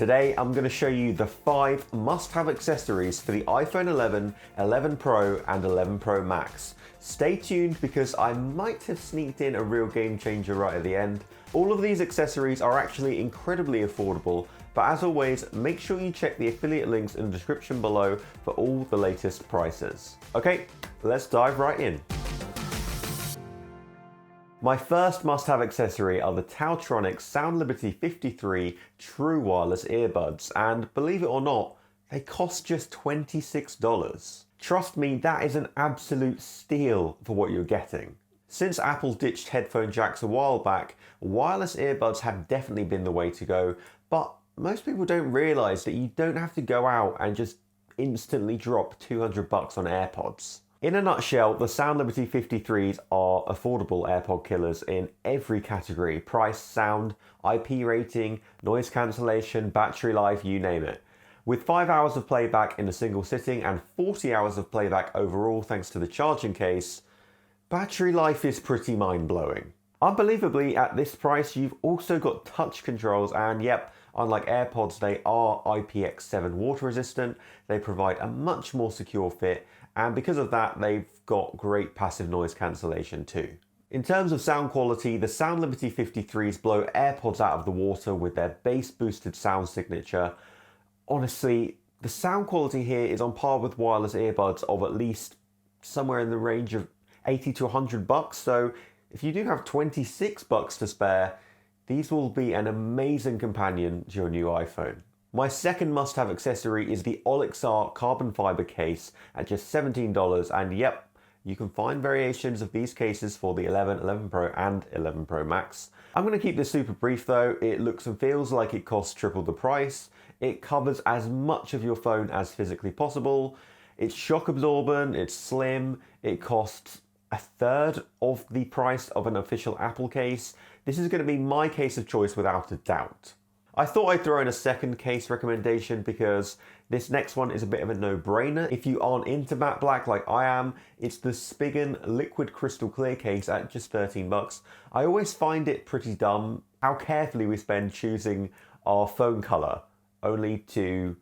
Today I'm going to show you the 5 must-have accessories for the iPhone 11, 11 Pro and 11 Pro Max. Stay tuned because I might have sneaked in a real game changer right at the end. All of these accessories are actually incredibly affordable, but as always, make sure you check the affiliate links in the description below for all the latest prices. Okay, let's dive right in. My first must-have accessory are the TaoTronics SoundLiberty 53 true wireless earbuds, and believe it or not, they cost just $26. Trust me, that is an absolute steal for what you're getting. Since Apple ditched headphone jacks a while back, wireless earbuds have definitely been the way to go, but most people don't realise that you don't have to go out and just instantly drop $200 on AirPods. In a nutshell, the SoundLiberty 53s are affordable AirPod killers in every category: price, sound, IP rating, noise cancellation, battery life, you name it. With 5 hours of playback in a single sitting and 40 hours of playback overall thanks to the charging case, battery life is pretty mind-blowing. Unbelievably, at this price you've also got touch controls, and yep, unlike AirPods, they are IPX7 water resistant, they provide a much more secure fit, and because of that they've got great passive noise cancellation too. In terms of sound quality, the SoundLiberty 53s blow AirPods out of the water with their bass boosted sound signature. Honestly, the sound quality here is on par with wireless earbuds of at least somewhere in the range of $80 to $100, so if you do have $26 to spare, these will be an amazing companion to your new iPhone. My second must-have accessory is the Olixar carbon fiber case at just $17, and yep, you can find variations of these cases for the 11, 11 Pro and 11 Pro Max. I'm going to keep this super brief though. It looks and feels like it costs triple the price. It covers as much of your phone as physically possible. It's shock absorbent, it's slim, it costs a third of the price of an official Apple case. This is going to be my case of choice without a doubt. I thought I'd throw in a second case recommendation because this next one is a bit of a no-brainer. If you aren't into matte black like I am, it's the Spigen liquid crystal clear case at just $13. I always find it pretty dumb how carefully we spend choosing our phone color only to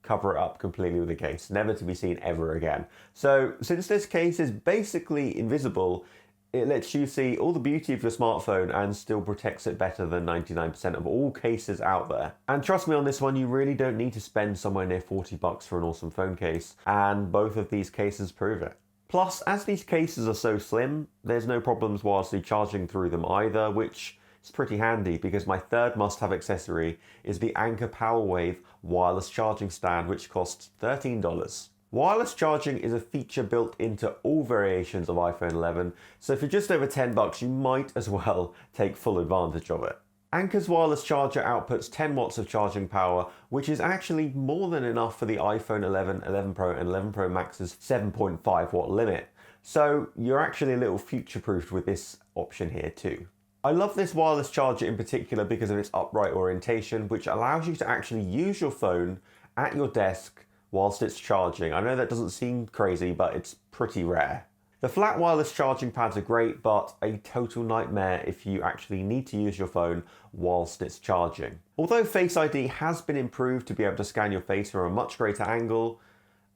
cover it up completely with a case, never to be seen ever again. So since this case is basically invisible, it lets you see all the beauty of your smartphone and still protects it better than 99% of all cases out there. And trust me on this one, you really don't need to spend somewhere near $40 for an awesome phone case, and both of these cases prove it. Plus, as these cases are so slim, there's no problems wirelessly charging through them either, which is pretty handy because my third must-have accessory is the Anker PowerWave wireless charging stand, which costs $13. Wireless charging is a feature built into all variations of iPhone 11, so for just over $10 you might as well take full advantage of it. Anker's wireless charger outputs 10 watts of charging power, which is actually more than enough for the iPhone 11, 11 Pro and 11 Pro Max's 7.5 watt limit, so you're actually a little future-proofed with this option here too. I love this wireless charger in particular because of its upright orientation, which allows you to actually use your phone at your desk whilst it's charging. I know that doesn't seem crazy, but it's pretty rare. The flat wireless charging pads are great, but a total nightmare if you actually need to use your phone whilst it's charging. Although Face ID has been improved to be able to scan your face from a much greater angle,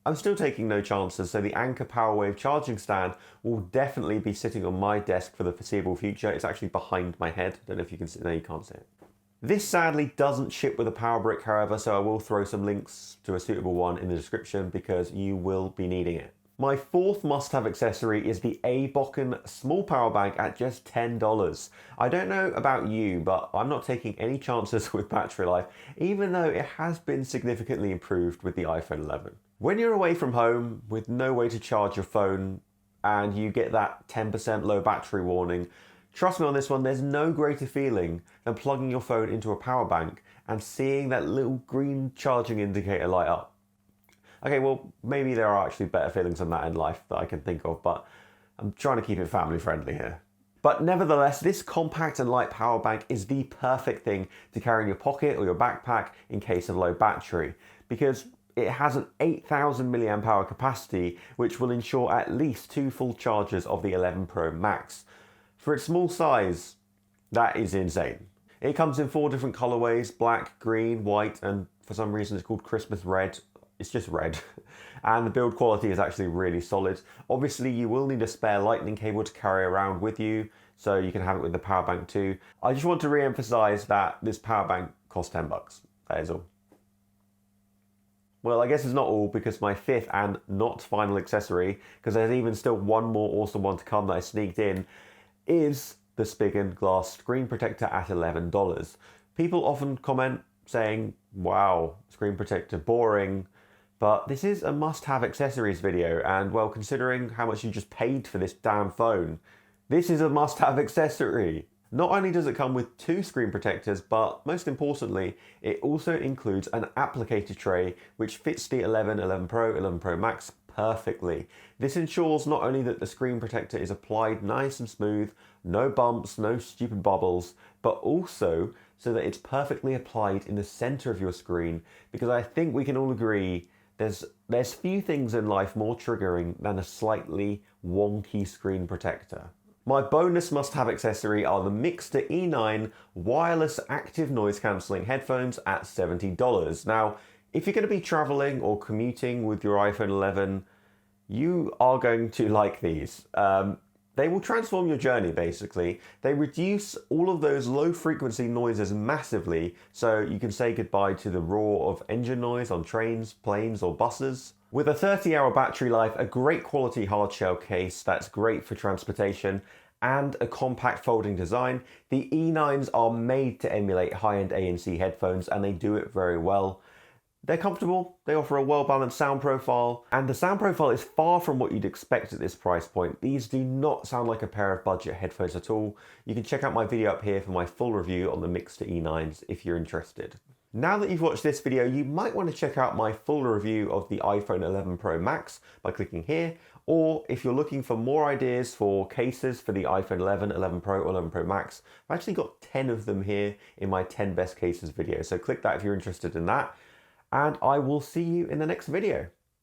I'm still taking no chances, so the Anker PowerWave charging stand will definitely be sitting on my desk for the foreseeable future. It's actually behind my head. Don't know if you can see, no, you can't see it. This sadly doesn't ship with a power brick, however, so I will throw some links to a suitable one in the description because you will be needing it. My fourth must-have accessory is the Aibocn small power bank at just $10. I don't know about you, but I'm not taking any chances with battery life, even though it has been significantly improved with the iPhone 11. When you're away from home with no way to charge your phone and you get that 10% low battery warning, trust me on this one, there's no greater feeling than plugging your phone into a power bank and seeing that little green charging indicator light up. Okay, well, maybe there are actually better feelings than that in life that I can think of, but I'm trying to keep it family friendly here. But nevertheless, this compact and light power bank is the perfect thing to carry in your pocket or your backpack in case of low battery, because it has an 8,000 mAh capacity, which will ensure at least 2 full charges of the 11 Pro Max. For its small size, that is insane. It comes in 4 different colorways: black, green, white, and for some reason it's called Christmas red. It's just red. And the build quality is actually really solid. Obviously you will need a spare lightning cable to carry around with you, so you can have it with the power bank too. I just want to re-emphasize that this power bank costs 10 bucks. That is all. Well, I guess it's not all, because my 5th and not final accessory, because there's even still one more awesome one to come that I sneaked in, is the Spigen Glass screen protector at $11. People often comment saying, wow, screen protector, boring. But this is a must-have accessories video, and well, considering how much you just paid for this damn phone, this is a must-have accessory. Not only does it come with 2 screen protectors, but most importantly, it also includes an applicator tray which fits the 11, 11 Pro, 11 Pro Max perfectly. This ensures not only that the screen protector is applied nice and smooth, no bumps, no stupid bubbles, but also so that it's perfectly applied in the center of your screen, because I think we can all agree there's few things in life more triggering than a slightly wonky screen protector. My bonus must-have accessory are the Mixcder E9 wireless active noise cancelling headphones at $70. Now, if you're going to be traveling or commuting with your iPhone 11, you are going to like these. They will transform your journey, basically. They reduce all of those low frequency noises massively, so you can say goodbye to the roar of engine noise on trains, planes, or buses. With a 30-hour battery life, a great quality hardshell case that's great for transportation, and a compact folding design, the E9s are made to emulate high-end ANC headphones, and they do it very well. They're comfortable, they offer a well-balanced sound profile, and the sound profile is far from what you'd expect at this price point. These do not sound like a pair of budget headphones at all. You can check out my video up here for my full review on the Mixcder E9s if you're interested. Now that you've watched this video, you might want to check out my full review of the iPhone 11 Pro Max by clicking here, or if you're looking for more ideas for cases for the iPhone 11, 11 Pro, or 11 Pro Max, I've actually got 10 of them here in my 10 best cases video, so click that if you're interested in that. And I will see you in the next video.